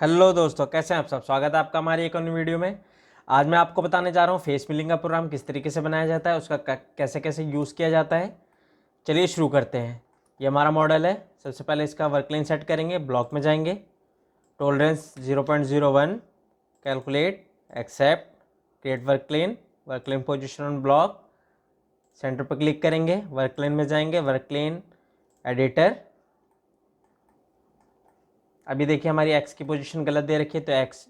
Hello दोस्तों, कैसे हैं आप सब। स्वागत है आपका हमारी एक अन्य वीडियो में। आज मैं आपको बताने जा रहा हूँ फेस मिलिंग का प्रोग्राम किस तरीके से बनाया जाता है, उसका कैसे कैसे यूज़ किया जाता है। चलिए शुरू करते हैं। ये हमारा मॉडल है। सबसे पहले इसका वर्क लेन सेट करेंगे, ब्लॉक में जाएंगे, tolerance 0.01, calculate, accept, create work lane position on block, center पर क्लिक करेंगे, वर्क लेन में जाएंगे, वर्क लेन एडिटर। अभी देखिए हमारी एक्स की पोजीशन गलत दे रखी है, तो एक्स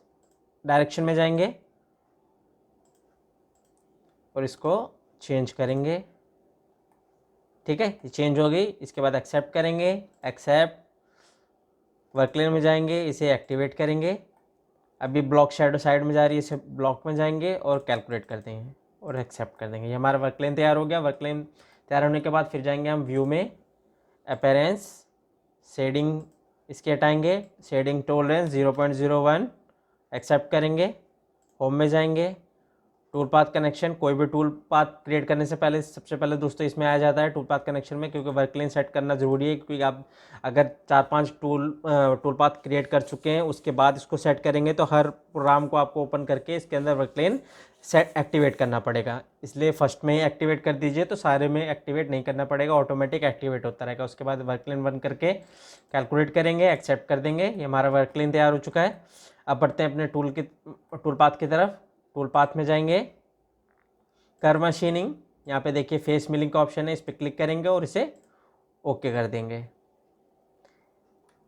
डायरेक्शन में जाएंगे और इसको चेंज करेंगे। ठीक है, ये चेंज हो गई। इसके बाद एक्सेप्ट करेंगे, एक्सेप्ट, वर्क लेन में जाएंगे, इसे एक्टिवेट करेंगे। अभी ब्लॉक शैडो साइड में जा रही है, इसे ब्लॉक में जाएंगे और कैलकुलेट कर देंगे और एक्सेप्ट कर देंगे। ये हमारा वर्क लेन तैयार हो गया। वर्क लेन तैयार होने के बाद फिर जाएंगे हम व्यू में, अपीयरेंस, शेडिंग इसके हटाएंगे, शेडिंग टॉलरेंस 0.01, एक्सेप्ट करेंगे, होम में जाएंगे, टूल पाथ कनेक्शन। कोई भी टूल पाथ क्रिएट करने से पहले सबसे पहले दोस्तों इसमें आ जाता है टूल पाथ कनेक्शन में, क्योंकि वर्क लेन सेट करना ज़रूरी है। क्योंकि आप अगर 4-5 टूल पाथ क्रिएट कर चुके हैं उसके बाद इसको सेट करेंगे तो हर प्रोग्राम को आपको ओपन करके इसके अंदर वर्क लेन सेट एक्टिवेट करना पड़ेगा। इसलिए फर्स्ट में ही एक्टिवेट कर दीजिए तो सारे में एक्टिवेट नहीं करना पड़ेगा, ऑटोमेटिक एक्टिवेट होता रहेगा। उसके बाद वर्क लेन बंद करके कैलकुलेट करेंगे, एक्सेप्ट कर देंगे। ये हमारा वर्क लेन तैयार हो चुका है। अब बढ़ते हैं अपने टूल पाथ की तरफ। टूल पाथ में जाएंगे, कर्व मशीनिंग, यहाँ पे देखिए फेस मिलिंग का ऑप्शन है, इस पर क्लिक करेंगे और इसे ओके कर देंगे।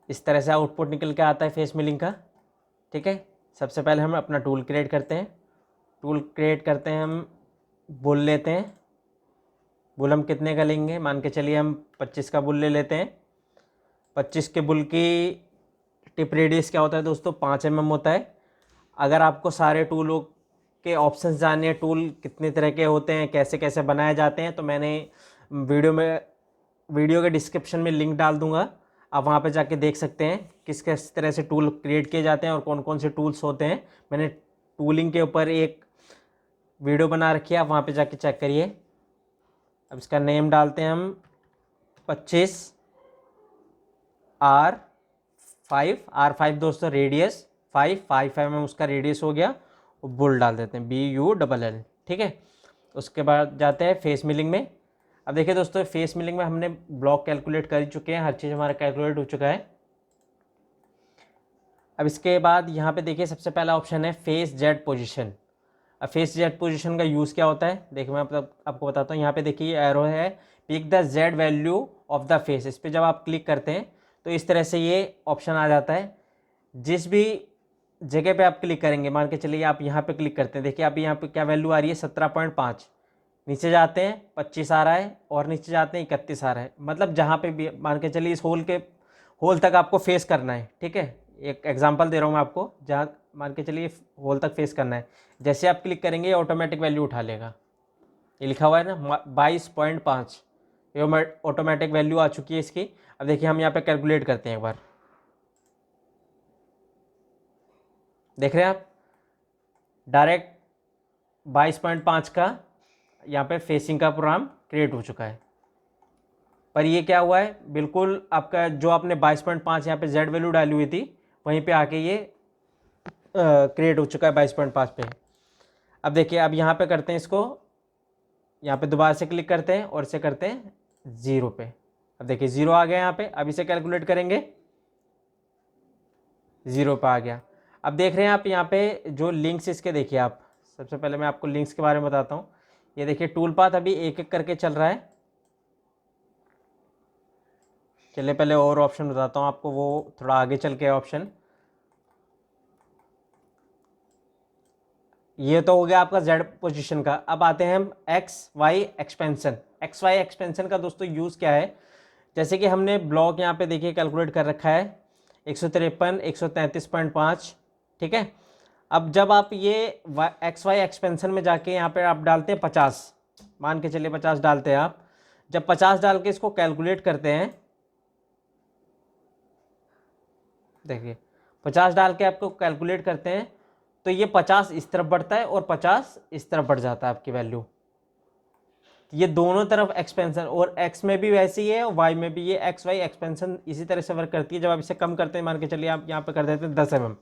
इस तरह से आउटपुट निकल के आता है फेस मिलिंग का। ठीक है, सबसे पहले हम अपना टूल क्रिएट करते हैं। टूल क्रिएट करते हैं, हम बुल लेते हैं। बुल हम कितने का लेंगे, मान के चलिए हम 25 का बुल ले लेते हैं। 25 के बुल की टिप रेडियस क्या होता है दोस्तों, 5 mm होता है। अगर आपको सारे टूलों के ऑप्शंस जानने हैं, टूल कितने तरह के होते हैं, कैसे कैसे बनाए जाते हैं, तो मैंने वीडियो के डिस्क्रिप्शन में लिंक डाल दूंगा। आप वहाँ पे जाके देख सकते हैं किस किस तरह से टूल क्रिएट किए जाते हैं और कौन कौन से टूल्स होते हैं। मैंने टूलिंग के ऊपर एक वीडियो बना रखी है, आप वहाँ पे जाके चेक करिए। अब इसका नेम डालते हैं हम 25R5 दोस्तों, रेडियस 5 mm उसका रेडियस हो गया। और बुल डाल देते हैं BULL। ठीक है, उसके बाद जाते हैं फेस मिलिंग में। अब देखिए दोस्तों, फेस मिलिंग में हमने ब्लॉक कैलकुलेट कर चुके हैं, हर चीज़ हमारा कैलकुलेट हो चुका है। अब इसके बाद यहाँ पे देखिए सबसे पहला ऑप्शन है फेस जेड पोजीशन। अब फेस जेड पोजीशन का यूज़ क्या होता है, देखिए मैं आपको बताता हूँ। यहाँ पे देखिए एरो है, pick the Z value of the face. इस पर जब आप क्लिक करते हैं तो इस तरह से ये ऑप्शन आ जाता है। जिस भी जगह पे आप क्लिक करेंगे, मान के चलिए आप यहाँ पे क्लिक करते हैं, देखिए अभी यहाँ पे क्या वैल्यू आ रही है 17.5। नीचे जाते हैं 25 आ रहा है और नीचे जाते हैं 31 आ रहा है। मतलब जहाँ पे भी मान के चलिए इस होल तक आपको फेस करना है। ठीक है, एक एग्जांपल दे रहा हूँ मैं आपको, जहाँ मान के चलिए होल तक फेस करना है। जैसे आप क्लिक करेंगे ये ऑटोमेटिक वैल्यू उठा लेगा। ये लिखा हुआ है ना 22.5, ये ऑटोमेटिक वैल्यू आ चुकी है इसकी। अब देखिए हम यहाँ पे कैलकुलेट करते हैं एक बार। देख रहे हैं आप, डायरेक्ट 22.5 का यहाँ पे फेसिंग का प्रोग्राम क्रिएट हो चुका है। पर ये क्या हुआ है, बिल्कुल आपका जो आपने 22.5 यहाँ पे जेड वैल्यू डाली हुई थी वहीं पे आके ये क्रिएट हो चुका है 22.5 पे। अब देखिए अब यहाँ पे करते हैं इसको, यहाँ पे दोबारा से क्लिक करते हैं और इसे करते हैं 0 पे। अब देखिए 0 आ गया यहाँ पे। अब इसे कैलकुलेट करेंगे, 0 पे आ गया। अब देख रहे हैं आप यहाँ पे जो लिंक्स इसके, देखिए आप, सबसे पहले मैं आपको लिंक्स के बारे में बताता हूँ। ये देखिए टूल पाथ अभी एक एक करके चल रहा है। चलिए पहले और ऑप्शन बताता हूँ आपको, वो थोड़ा आगे चल के ऑप्शन। ये तो हो गया आपका जेड पोजीशन का। अब आते हैं हम X Y expansion. X Y expansion का दोस्तों यूज़ क्या है, जैसे कि हमने ब्लॉक यहाँ पे देखिए कैलकुलेट कर रखा है 153, 133.5। ठीक है, अब जब आप ये एक्स वाई एक्सपेंशन में जाके यहाँ पे आप डालते हैं 50, मान के चलिए 50 डालते हैं आप। जब 50 डाल के इसको कैलकुलेट करते हैं, देखिए 50 डाल के आपको कैलकुलेट करते हैं तो ये 50 इस तरफ बढ़ता है और 50 इस तरफ बढ़ जाता है आपकी वैल्यू। ये दोनों तरफ एक्सपेंशन, और एक्स में भी वैसे ही है और वाई में भी ये एक्स वाई एक्सपेंशन इसी तरह से वर्क करती है। जब आप इसे कम करते हैं, मान के चलिए आप यहाँ पे कर देते हैं 10 mm,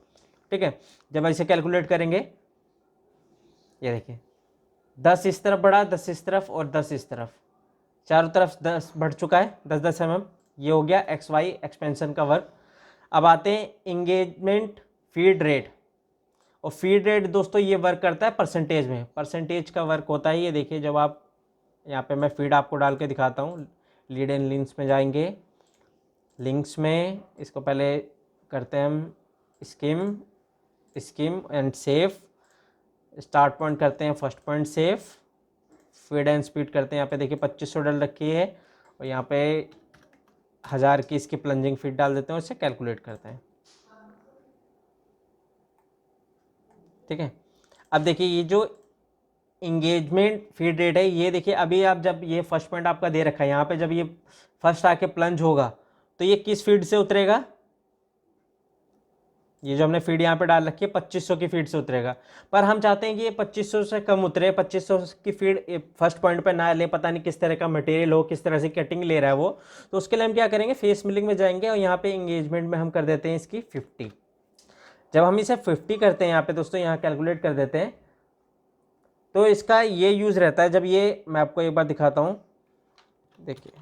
ठीक है। जब इसे कैलकुलेट करेंगे, ये देखिए 10 इस तरफ बढ़ा, 10 इस तरफ और 10 इस तरफ, चारों तरफ 10 बढ़ चुका है, 10-10 mm। ये हो गया एक्स वाई एक्सपेंशन का वर्क। अब आते हैं इंगेजमेंट फीड रेट। और फीड रेट दोस्तों ये वर्क करता है परसेंटेज में, परसेंटेज का वर्क होता है। ये देखिए जब आप यहाँ पे मैं फीड आपको डाल के दिखाता हूँ, लीड एंड लिंक्स में जाएंगे, लिंक्स में इसको पहले करते हैं हम scheme and save, start point करते हैं first point save, feed and speed करते हैं, यहाँ पे देखिए 2500 डल रखी है और यहाँ पे 1000 की इसकी प्लंजिंग फीड डाल देते हैं और इसे कैलकुलेट करते हैं। ठीक है। अब देखिए ये जो इंगेजमेंट फीड रेट है, ये देखिए अभी आप जब ये फर्स्ट पॉइंट आपका दे रखा है, यहाँ पे जब ये फर्स्ट आके प्लंज होगा तो ये किस फीड से उतरेगा, ये जो हमने फीड यहाँ पे डाल रखी है 2500 की फीड से उतरेगा। पर हम चाहते हैं कि ये 2500 से कम उतरे, 2500 की फीड फर्स्ट पॉइंट पे ना ले, पता नहीं किस तरह का मटेरियल हो, किस तरह से कटिंग ले रहा है वो। तो उसके लिए हम क्या करेंगे, फेस मिलिंग में जाएंगे और यहाँ पे इंगेजमेंट में हम कर देते हैं इसकी 50। जब हम इसे 50 करते हैं यहाँ पे दोस्तों, यहाँ कैलकुलेट कर देते हैं, तो इसका ये यूज़ रहता है। जब ये मैं आपको एक बार दिखाता हूँ, देखिए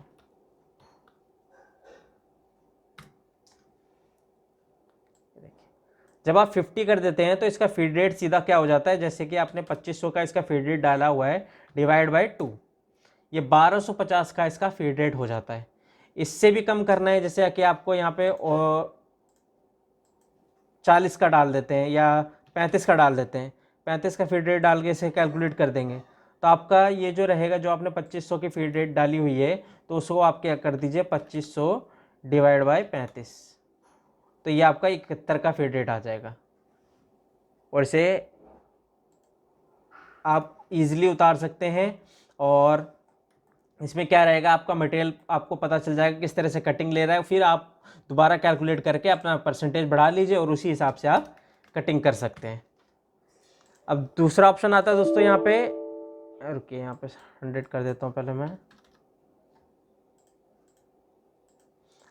जब आप 50 कर देते हैं तो इसका फीड रेट सीधा क्या हो जाता है, जैसे कि आपने 2500 का इसका फीड रेट डाला हुआ है डिवाइड बाय 2, ये 1250 का इसका फीड रेट हो जाता है। इससे भी कम करना है, जैसे कि आपको यहाँ पे 40 का डाल देते हैं या 35 का डाल देते हैं, 35 का फीड रेट डाल के इसे कैलकुलेट कर देंगे, तो आपका ये जो रहेगा, जो आपने 2500 की फीड रेट डाली हुई है, तो उसको आप क्या कर दीजिए 2500 डिवाइड बाय 35, तो ये आपका 71 का फीड रेट आ जाएगा। और इसे आप इजीली उतार सकते हैं और इसमें क्या रहेगा, आपका मटेरियल आपको पता चल जाएगा किस तरह से कटिंग ले रहा है। फिर आप दोबारा कैलकुलेट करके अपना परसेंटेज बढ़ा लीजिए और उसी हिसाब से आप कटिंग कर सकते हैं। अब दूसरा ऑप्शन आता है दोस्तों यहाँ पे, रुकिए यहाँ पे 100 कर देता हूँ पहले मैं।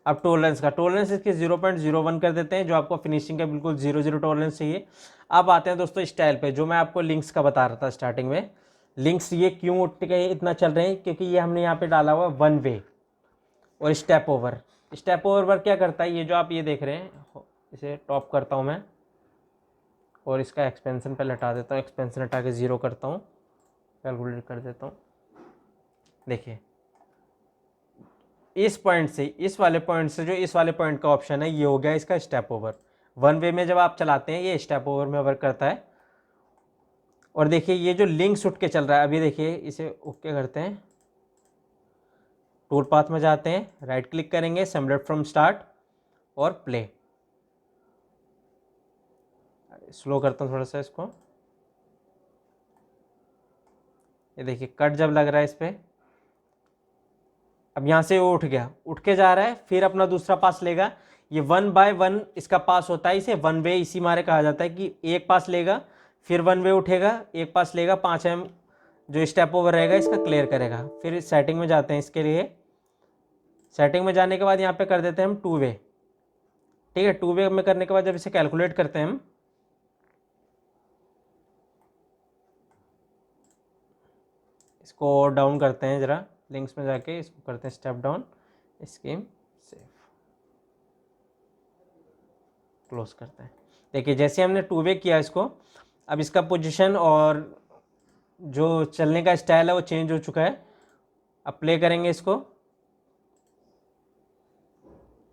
अब टॉलरेंस का, टॉलरेंस इसके 0.01 कर देते हैं, जो आपको फिनिशिंग का बिल्कुल 0 टॉलरेंस चाहिए। अब आते हैं दोस्तों स्टाइल पे, जो मैं आपको लिंक्स का बता रहा था स्टार्टिंग में। लिंक्स ये क्यों उठ के इतना चल रहे हैं, क्योंकि ये हमने यहाँ पे डाला हुआ वन वे और step over. Step over work क्या करता है, ये जो आप ये देख रहे हैं, इसे टॉप करता हूँ मैं और इसका एक्सपेंशन पहले हटा देता हूँ, एक्सपेंशन हटा के 0 करता हूँ, कैलकुलेट कर देता हूँ। देखिए इस पॉइंट से, इस वाले पॉइंट से जो इस वाले पॉइंट का ऑप्शन है, ये हो गया इसका स्टेप ओवर। वन वे में जब आप चलाते हैं ये स्टेप ओवर में वर्क करता है। और देखिए ये जो लिंक्स उठ के चल रहा है, अभी देखिए इसे ओके करते हैं, टूल पाथ में जाते हैं, राइट क्लिक करेंगे, सिमुलेट फ्रॉम स्टार्ट और प्ले। स्लो करता हूँ थोड़ा सा इसको, ये देखिए कट जब लग रहा है इस पर, अब यहाँ से वो उठ गया, उठ के जा रहा है, फिर अपना दूसरा पास लेगा। ये 1 बाय 1 इसका पास होता है, इसे वन वे इसी मारे कहा जाता है कि एक पास लेगा, फिर वन वे उठेगा, एक पास लेगा, 5 mm जो स्टेप ओवर रहेगा इसका क्लियर करेगा। फिर सेटिंग में जाते हैं, इसके लिए सेटिंग में जाने के बाद यहाँ पे कर देते हैं हम 2 वे। ठीक है, 2 वे में करने के बाद जब इसे कैलकुलेट करते हैं हम, इसको डाउन करते हैं ज़रा, लिंक्स में जाके इसको करते हैं step down, scheme save, close करते हैं। देखिए जैसे हमने 2 वे किया इसको, अब इसका पोजीशन और जो चलने का स्टाइल है वो चेंज हो चुका है। अब प्ले करेंगे इसको,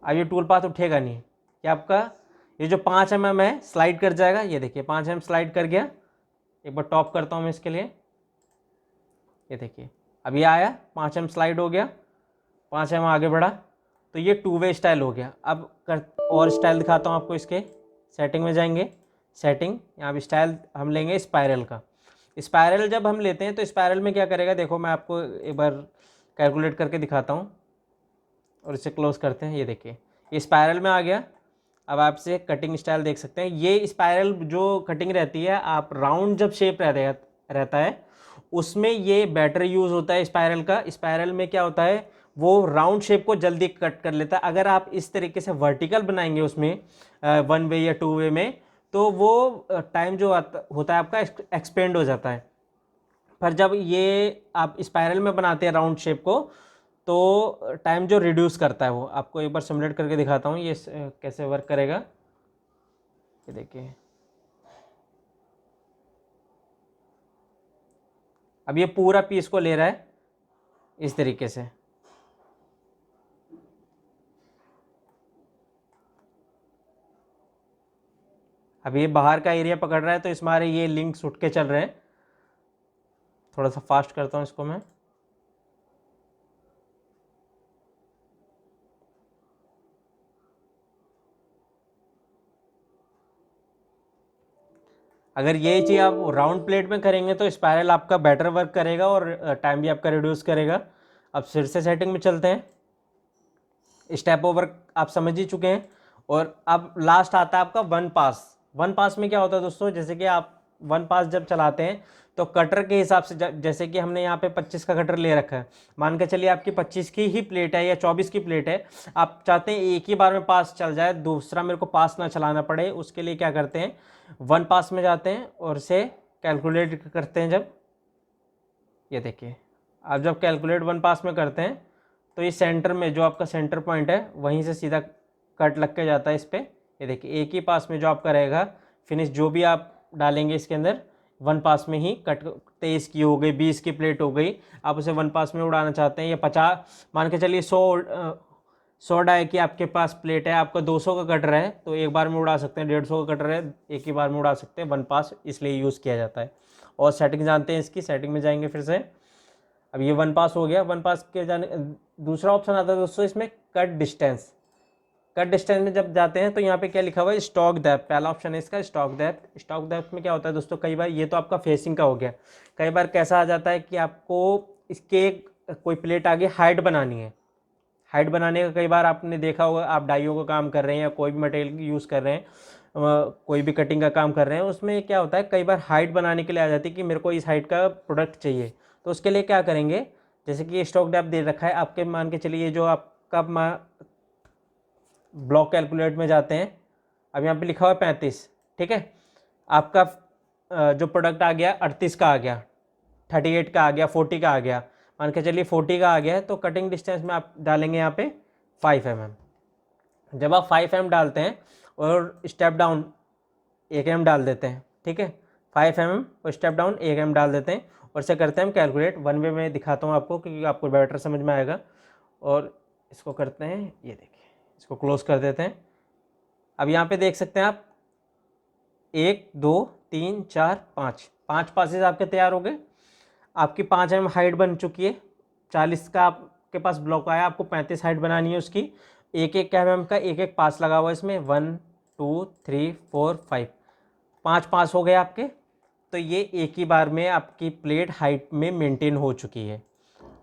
अब ये टूल पाथ उठेगा नहीं, कि आपका ये जो 5 mm है स्लाइड कर जाएगा। ये देखिए 5 mm स्लाइड कर गया। एक बार टॉप करता हूँ मैं इसके लिए, ये देखिए अब ये आया 5 mm स्लाइड हो गया, 5 mm आगे बढ़ा, तो ये 2 वे स्टाइल हो गया। अब और स्टाइल दिखाता हूँ आपको, इसके सेटिंग में जाएंगे, सेटिंग, यहाँ पे स्टाइल हम लेंगे स्पायरल का। स्पायरल जब हम लेते हैं तो स्पायरल में क्या करेगा, देखो मैं आपको एक बार कैलकुलेट करके दिखाता हूँ और इसे क्लोज करते हैं। ये देखिए ये स्पायरल में आ गया। अब आप इसे कटिंग स्टाइल देख सकते हैं। ये स्पायरल जो कटिंग रहती है, आप राउंड जब शेप रहता है उसमें ये बेटर यूज़ होता है स्पायरल का। स्पायरल में क्या होता है, वो राउंड शेप को जल्दी कट कर लेता है। अगर आप इस तरीके से वर्टिकल बनाएंगे उसमें 1 वे या 2 वे में, तो वो टाइम जो होता है आपका एक्सपेंड हो जाता है। पर जब ये आप स्पाइरल में बनाते हैं राउंड शेप को, तो टाइम जो रिड्यूस करता है वो, आपको एक बार सिमुलेट करके दिखाता हूँ ये कैसे वर्क करेगा। ये देखिए, अब ये पूरा पीस को ले रहा है इस तरीके से। अब ये बाहर का एरिया पकड़ रहा है, तो इसमें हमारे ये लिंक्स उठ के चल रहे हैं। थोड़ा सा फास्ट करता हूँ इसको मैं। अगर ये चीज़ आप राउंड प्लेट में करेंगे तो स्पायरल आपका बेटर वर्क करेगा और टाइम भी आपका रिड्यूस करेगा। अब फिर से सेटिंग में चलते हैं। स्टेप ओवर आप समझ ही चुके हैं। और अब लास्ट आता है आपका वन पास। वन पास में क्या होता है दोस्तों, जैसे कि आप वन पास जब चलाते हैं तो कटर के हिसाब से, जैसे कि हमने यहाँ पे 25 का कटर ले रखा है, मान के चलिए आपकी 25 की ही प्लेट है या 24 की प्लेट है, आप चाहते हैं एक ही बार में पास चल जाए, दूसरा मेरे को पास ना चलाना पड़े, उसके लिए क्या करते हैं, वन पास में जाते हैं और इसे कैलकुलेट करते हैं। जब ये देखिए, आप जब कैलकुलेट वन पास में करते हैं तो ये सेंटर में जो आपका सेंटर पॉइंट है वहीं से सीधा कट लग के जाता है इस पर। ये देखिए, एक ही पास में जो आपका रहेगा फिनिश, जो भी आप डालेंगे इसके अंदर वन पास में ही कट। 23 की हो गई, 20 की प्लेट हो गई, आप उसे वन पास में उड़ाना चाहते हैं, या 50 मान के चलिए 100 डाई की आपके पास प्लेट है, आपका 200 का कटर है तो एक बार में उड़ा सकते हैं, 150 का कटर है एक ही बार में उड़ा सकते हैं। वन पास इसलिए यूज़ किया जाता है। और सेटिंग जानते हैं इसकी, सेटिंग में जाएंगे फिर से। अब ये वन पास हो गया। वन पास के जाने दूसरा ऑप्शन आता है दोस्तों इसमें, कट डिस्टेंस। कट डिस्टेंस में जब जाते हैं तो यहाँ पे क्या लिखा हुआ है, स्टॉक डेप्थ। पहला ऑप्शन है इसका स्टॉक डेप्थ। स्टॉक डेप्थ में क्या होता है दोस्तों, कई बार ये तो आपका फेसिंग का हो गया, कई बार कैसा आ जाता है कि आपको इसके कोई प्लेट आगे हाइट बनानी है। हाइट बनाने का कई बार आपने देखा होगा, आप डाइयों का काम कर रहे हैं या कोई भी मटेरियल यूज़ कर रहे हैं, कोई भी कटिंग का काम कर रहे हैं, उसमें क्या होता है कई बार हाइट बनाने के लिए आ जाती है कि मेरे को इस हाइट का प्रोडक्ट चाहिए। तो उसके लिए क्या करेंगे, जैसे कि स्टॉक डेप्थ दे रखा है आपके, मान के चलिए जो आपका ब्लॉक कैलकुलेट में जाते हैं, अब यहाँ पे लिखा हुआ है 35, ठीक है। आपका जो प्रोडक्ट आ गया 38 का आ गया, 38 का आ गया, 40 का आ गया, मान के चलिए 40 का आ गया है, तो कटिंग डिस्टेंस में आप डालेंगे यहाँ पे 5 mm। जब आप 5 mm डालते हैं और स्टेप डाउन 1 mm डाल देते हैं, ठीक है, 5 mm और स्टेप डाउन 1 mm डाल देते हैं, और इसे करते हैं हम कैलकुलेट। वन वे में दिखाता हूँ आपको क्योंकि आपको बेटर समझ में आएगा। और इसको करते हैं, ये देखिए, इसको क्लोज कर देते हैं। अब यहाँ पे देख सकते हैं आप 1 2 3 4 5 5 पासेस आपके तैयार हो गए। आपकी 5 mm हाइट बन चुकी है। 40 का आपके पास ब्लॉक आया, आपको 35 हाइट बनानी है उसकी। एक एक mm का एक एक पास लगा हुआ है इसमें, 1 2 3 4 5, 5 पास हो गए आपके। तो ये एक ही बार में आपकी प्लेट हाइट में मेंटेन हो चुकी है।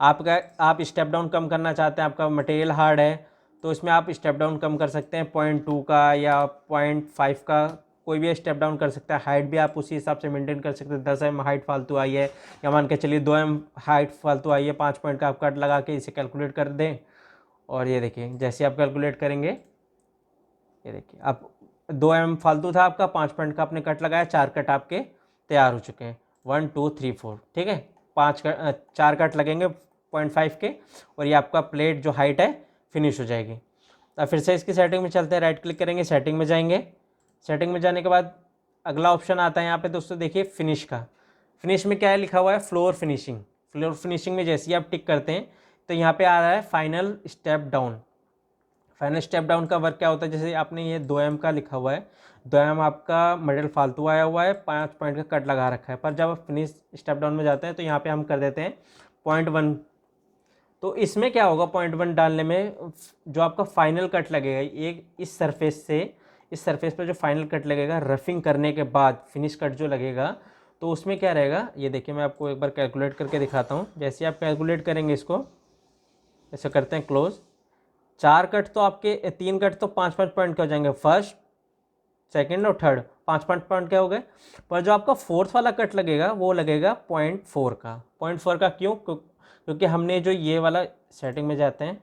आप स्टेप डाउन कम करना चाहते हैं, आपका मटेरियल हार्ड है, तो इसमें आप स्टेप डाउन कम कर सकते हैं 0.2 का या 0.5 का, कोई भी स्टेप डाउन कर सकता है। हाइट भी आप उसी हिसाब से मेंटेन कर सकते हैं। 10 mm हाइट फालतू आई है, या मान के चलिए 2 mm हाइट फालतू आई है, 5 पॉइंट का आप कट लगा के इसे कैलकुलेट कर दें। और ये देखिए, जैसे आप कैलकुलेट करेंगे, ये देखिए, आप 2 mm फालतू था आपका, 5 पॉइंट का आपने कट लगाया, 4 कट आपके तैयार हो चुके हैं। 1 2 3 4, ठीक है, 4 कट लगेंगे 0.5 के, और ये आपका प्लेट जो हाइट है फिनिश हो जाएगी। अब फिर से इसकी सेटिंग में चलते हैं, राइट क्लिक करेंगे, सेटिंग में जाएंगे। सेटिंग में जाने के बाद अगला ऑप्शन आता है यहाँ पे दोस्तों, देखिए फिनिश का। फिनिश में क्या है लिखा हुआ है, फ्लोर फिनिशिंग। फ्लोर फिनिशिंग में जैसे ही आप टिक करते हैं तो यहाँ पे आ रहा है final step down. Final step down का वर्क क्या होता है, जैसे आपने ये 2 mm का लिखा हुआ है, 2 mm आपका मटेरियल फालतू आया हुआ है, 5 पॉइंट का कट लगा रखा है, पर जब आप फिनिश स्टेप डाउन में जाते हैं तो यहाँ पे हम कर देते हैं 0.1। तो इसमें क्या होगा, 0.1 डालने में जो आपका फाइनल कट लगेगा, एक इस सरफेस से इस सरफेस पर जो फाइनल कट लगेगा रफिंग करने के बाद फिनिश कट जो लगेगा, तो उसमें क्या रहेगा, ये देखिए मैं आपको एक बार कैलकुलेट करके दिखाता हूँ। जैसे आप कैलकुलेट करेंगे इसको, ऐसे करते हैं क्लोज, 4 कट तो आपके 3 कट तो 5-5 पॉइंट के हो जाएंगे, फर्स्ट सेकंड और थर्ड 5-5 पॉइंट के हो गए। पर जो आपका फोर्थ वाला कट लगेगा वो लगेगा 0.4 का। 0.4 का क्यों, क्योंकि हमने जो ये वाला, सेटिंग में जाते हैं,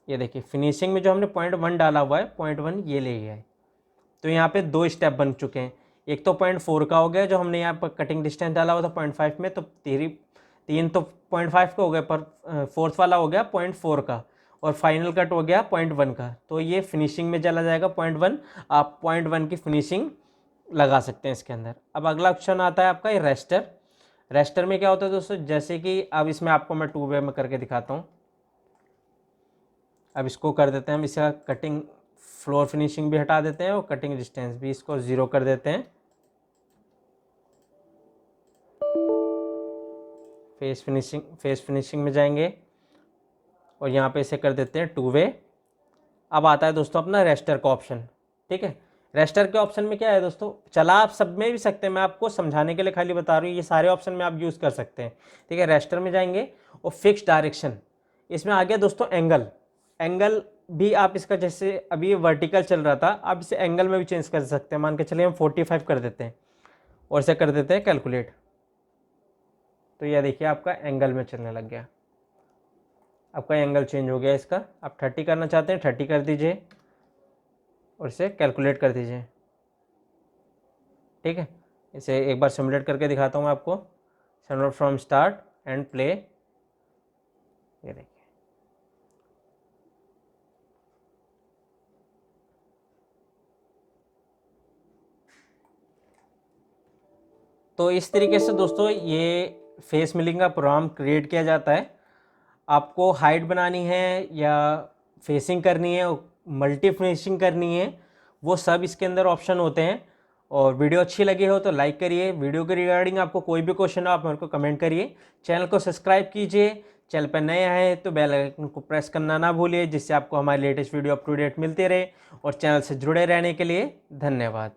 ये देखिए फिनिशिंग में जो हमने 0.1 डाला हुआ है, 0.1 ये ले गया है, तो यहाँ पे 2 स्टेप बन चुके हैं। एक तो 0.4 का हो गया जो हमने यहाँ पर कटिंग डिस्टेंस डाला हुआ था 0.5 में, तो 3 तो 0.5 का हो गया, पर फोर्थ वाला हो गया 0.4 का, और फाइनल कट हो गया 0.1 का। तो ये फिनिशिंग में चला जाएगा 0.1, आप 0.1 की फिनिशिंग लगा सकते हैं इसके अंदर। अब अगला ऑप्शन आता है आपका ये रेस्टर। रेस्टर में क्या होता है दोस्तों, जैसे कि अब इसमें आपको मैं 2 वे में करके दिखाता हूँ। अब इसको कर देते हैं हम, इसका कटिंग फ्लोर फिनिशिंग भी हटा देते हैं और कटिंग डिस्टेंस भी इसको 0 कर देते हैं। फेस फिनिशिंग में जाएंगे और यहाँ पे इसे कर देते हैं 2 वे। अब आता है दोस्तों अपना रेस्टर का ऑप्शन। ठीक है, रेस्टर के ऑप्शन में क्या है दोस्तों, चला आप सब में भी सकते हैं, मैं आपको समझाने के लिए खाली बता रहा हूँ, ये सारे ऑप्शन में आप यूज़ कर सकते हैं। ठीक है, रेस्टर में जाएंगे और फिक्स डायरेक्शन, इसमें आ गया दोस्तों एंगल। एंगल भी आप इसका, जैसे अभी ये वर्टिकल चल रहा था, आप इसे एंगल में भी चेंज कर सकते हैं। मान के चलिए हम 45 कर देते हैं और इसे कर देते हैं कैलकुलेट, तो यह देखिए आपका एंगल में चलने लग गया, आपका एंगल चेंज हो गया इसका। आप 30 करना चाहते हैं 30 कर दीजिए और इसे कैलकुलेट कर दीजिए। ठीक है, इसे एक बार सिमुलेट करके दिखाता हूँ मैं आपको। Simulate from start and play, ये देखिए। तो इस तरीके से दोस्तों ये फेस मिलिंग का प्रोग्राम क्रिएट किया जाता है। आपको हाइट बनानी है या फेसिंग करनी है, मल्टी फिनिशिंग करनी है, वो सब इसके अंदर ऑप्शन होते हैं। और वीडियो अच्छी लगी हो तो लाइक करिए। वीडियो के रिगार्डिंग आपको कोई भी क्वेश्चन हो आप मेरे को कमेंट करिए। चैनल को सब्सक्राइब कीजिए। चैनल पर नए आए तो बेल आइकन को प्रेस करना ना भूलिए, जिससे आपको हमारी latest video up to date मिलती रहे। और चैनल से जुड़े रहने के लिए धन्यवाद।